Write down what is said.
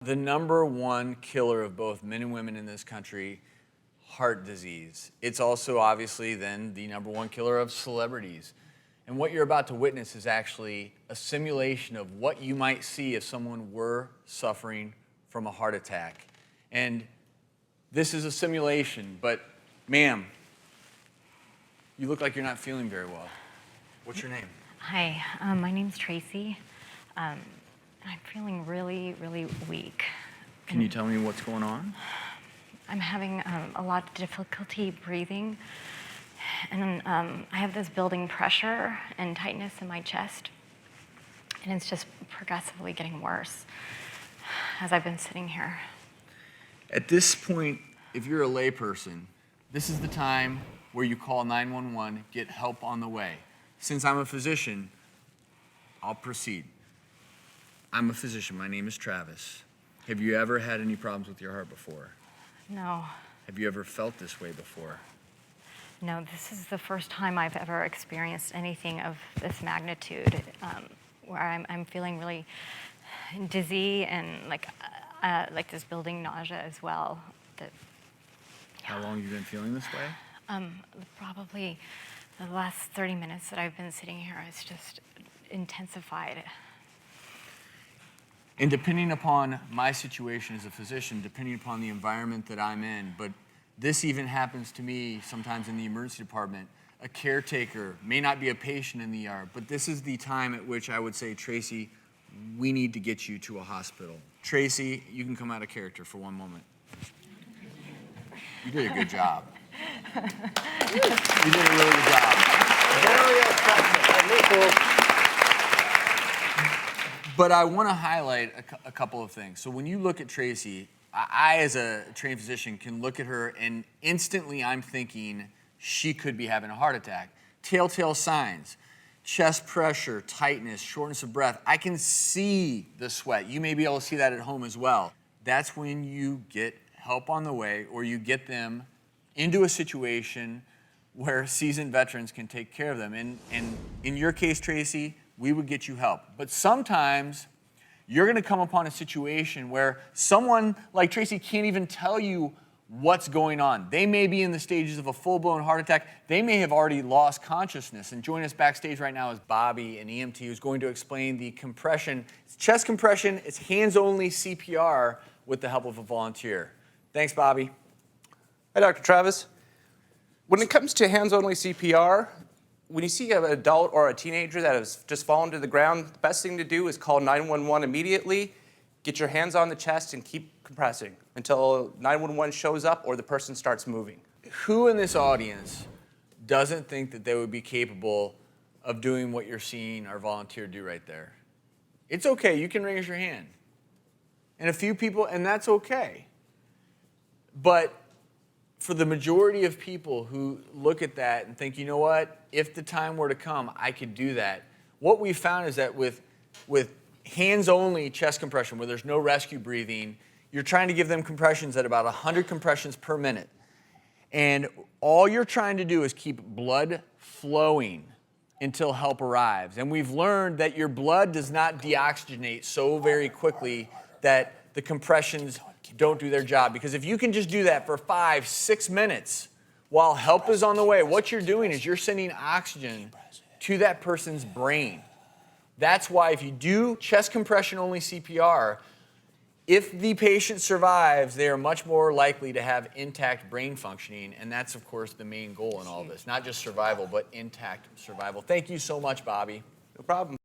the #1 killer of both men and women in this country, heart disease. It's also obviously then the #1 killer of celebrities. And what you're about to witness is actually a simulation of what you might see if someone were suffering from a heart attack. And this is a simulation, but ma'am, you look like you're not feeling very well. What's your name? Hi, my name's Tracy. I'm feeling really, really weak. Can you tell me what's going on? I'm having a lot of difficulty breathing, and I have this building pressure and tightness in my chest, and it's just progressively getting worse as I've been sitting here. At this point, if you're a layperson, this is the time where you call 911, get help on the way. Since I'm a physician, I'll proceed. I'm a physician. My name is Travis. Have you ever had any problems with your heart before? No. Have you ever felt this way before? No, this is the first time I've ever experienced anything of this magnitude, where I'm feeling really dizzy and like this building nausea as well. How long have you been feeling this way? Probably the last 30 minutes that I've been sitting here, it's just intensified. And depending upon my situation as a physician, depending upon the environment that I'm in, but this even happens to me sometimes in the emergency department. A caretaker may not be a patient in the ER, but this is the time at which I would say, Tracy, we need to get you to a hospital. Tracy, you can come out of character for one moment. You did a good job. You did a really good job. Very effective. But I want to highlight a couple of things. So when you look at Tracy, I, as a trained physician, can look at her and instantly I'm thinking she could be having a heart attack. Telltale signs, chest pressure, tightness, shortness of breath. I can see the sweat. You may be able to see that at home as well. That's when you get help on the way, or you get them into a situation where seasoned veterans can take care of them. And in your case, Tracy, we would get you help. But sometimes you're gonna come upon a situation where someone like Tracy can't even tell you what's going on. They may be in the stages of a full-blown heart attack. They may have already lost consciousness. And joining us backstage right now is Bobby, an EMT, who's going to explain the compression. It's chest compression, it's hands-only CPR with the help of a volunteer. Thanks, Bobby. Hi, Dr. Travis. When it comes to hands-only CPR, when you see an adult or a teenager that has just fallen to the ground, the best thing to do is call 911 immediately, get your hands on the chest, and keep compressing until 911 shows up or the person starts moving. Who in this audience doesn't think that they would be capable of doing what you're seeing our volunteer do right there? It's okay, you can raise your hand. And a few people, and that's okay. But for the majority of people who look at that and think, you know what, if the time were to come, I could do that. What we found is that with hands-only chest compression, where there's no rescue breathing, you're trying to give them compressions at about 100 compressions per minute. And all you're trying to do is keep blood flowing until help arrives. And we've learned that your blood does not deoxygenate so very quickly that the compressions don't do their job. Because if you can just do that for 5-6 minutes while help is on the way, what you're doing is you're sending oxygen to that person's brain. That's why if you do chest compression only CPR, if the patient survives, they are much more likely to have intact brain functioning. And that's, of course, the main goal in all this. Not just survival, but intact survival. Thank you so much, Bobby. No problem.